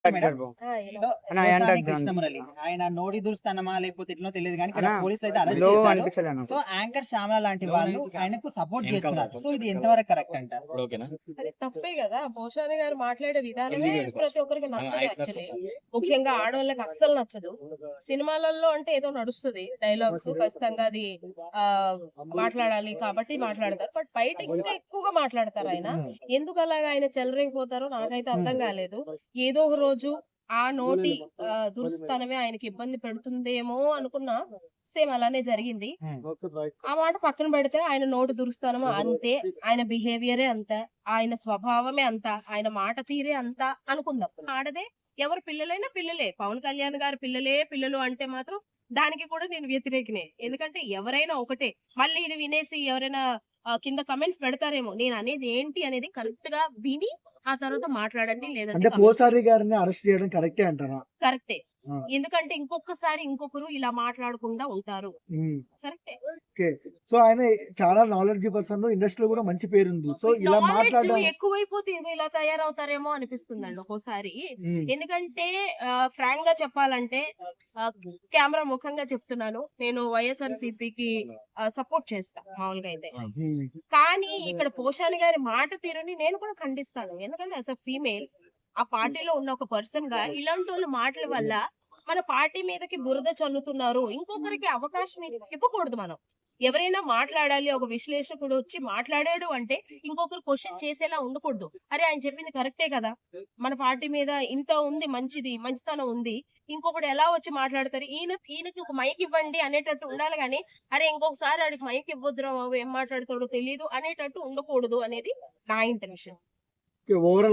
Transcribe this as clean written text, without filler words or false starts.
Madam. So, అన్న గోసాని ఏంటది కృష్ణమురళి ఆయన నోటి దురుస్తనమా లేకపోతే ఎట్లనో తెలియదు కానీ ఇక్కడ అన్న పోలీసులు అయితే అరెస్ట్ లో చేశారు. అనిపించలే సో నాకు. యాంకర్ శ్యామల లాంటి వాళ్ళు ఆయనకు సపోర్ట్ చేస్తున్నారు. సో ఇది ఎంతవరకు కరెక్ట్ అంటారు? ఇప్పుడు ఓకేనా? అది తప్పే కదా. భూషాని గారు మాట్లాడే విధానమే ప్రతి ఒక్కరికి నచ్చదు యాక్చువల్లీ. ముఖ్యంగా ఆడవాళ్ళకి అస్సలు నచ్చదు. సినిమాలలో అంటే ఏదో నడుస్తుంది డైలాగ్స్, ఖచ్చితంగా అది ఆ మాట్లాడాలి కాబట్టి మాట్లాడతారు. బట్ బయట ఇంకా ఎక్కువగా మాట్లాడతారు ఆయన. ఎందుకు అలాగా ఆయన చెలరేగిపోతారో నాకైతే అర్థం కాలేదు. ఏదో ఒక రోజు ఆ నోటి దురుస్తనమే ఆయనకి ఇబ్బంది పెడుతుందేమో అనుకున్నా, సేమ్ అలానే జరిగింది. ఆ మాట పక్కన పెడితే ఆయన నోటి దురుస్తనము అంతే, ఆయన బిహేవియరే అంత, ఆయన స్వభావమే అంత, ఆయన మాట తీరే అంత అనుకుందాం. ఆడదే ఎవరు పిల్లలైనా పిల్లలే. పవన్ కళ్యాణ్ గారు పిల్లలే పిల్లలు అంటే మాత్రం దానికి కూడా నేను వ్యతిరేకినే. ఎందుకంటే ఎవరైనా ఒకటే. మళ్ళీ ఇది వినేసి ఎవరైనా కింద కమెంట్స్ పెడతారేమో. నేను అనేది ఏంటి అనేది కరెక్ట్ గా విని ఆ తర్వాత మాట్లాడండి, అంటే లేదంటే పోసారి గారిని అరెస్ట్ చేయడం కరెక్టే అంటారా? కరెక్టే. ఆ. ఎందుకంటే ఇంకొకసారి ఇంకొకరు ఇలా మాట్లాడకుండా ఉంటారు. ఉమ్. కరెక్టే. ఓకే. సో ఆయన చాలా నాలెడ్జ్ పర్సన్, ఇండస్ట్రీలో కూడా మంచి పేరుంది. సో ఇలా నాలెడ్జ్ మాట్లాడడం ఎక్కువైపోతే ఇదిగో ఇలా తయారవుతారేమో అనిపిస్తుందండి ఒక్కోసారి. ఉమ్. ఎందుకంటే ఫ్రాంక్ గా చెప్పాలంటే కెమెరా ముఖంగా చెప్తున్నాను, నేను వైఎస్ఆర్సీపీకి సపోర్ట్ చేస్తా మామూలుగా అయితే. ఉమ్. కానీ ఇక్కడ పోషాని గారి మాట తీరుని నేను కూడా ఖండిస్తాను. ఎందుకంటే యాజ్ అ ఫీమేల్ ఆ పార్టీలో ఉన్న ఒక పర్సన్ గా ఇలాంటి వాళ్ళ మాటల వల్ల మన పార్టీ మీదకి బురద చల్లుతున్నారు. ఇంకొకరికి అవకాశం ఇవ్వకూడదు మనం. ఎవరైనా మాట్లాడాలి, ఒక విశ్లేషకుడు వచ్చి మాట్లాడాడు అంటే ఇంకొకరు క్వశ్చన్ చేసేలా ఉండకూడదు. అరే ఆయన చెప్పింది కరెక్టే కదా, మన పార్టీ మీద ఇంత ఉంది, మంచితనం ఉంది, ఇంకొకటి ఎలా వచ్చి మాట్లాడతారు, ఈయనకి ఒక మైక్ ఇవ్వండి అనేటట్టు ఉండాలి. కానీ అరే ఇంకొకసారి ఆడికి మైక్ ఇవ్వద్దురా బాబు, ఏం మాట్లాడతాడో తెలియదు అనేటట్టు ఉండకూడదు అనేది నా ఇంటెన్షన్. ఓవరాల్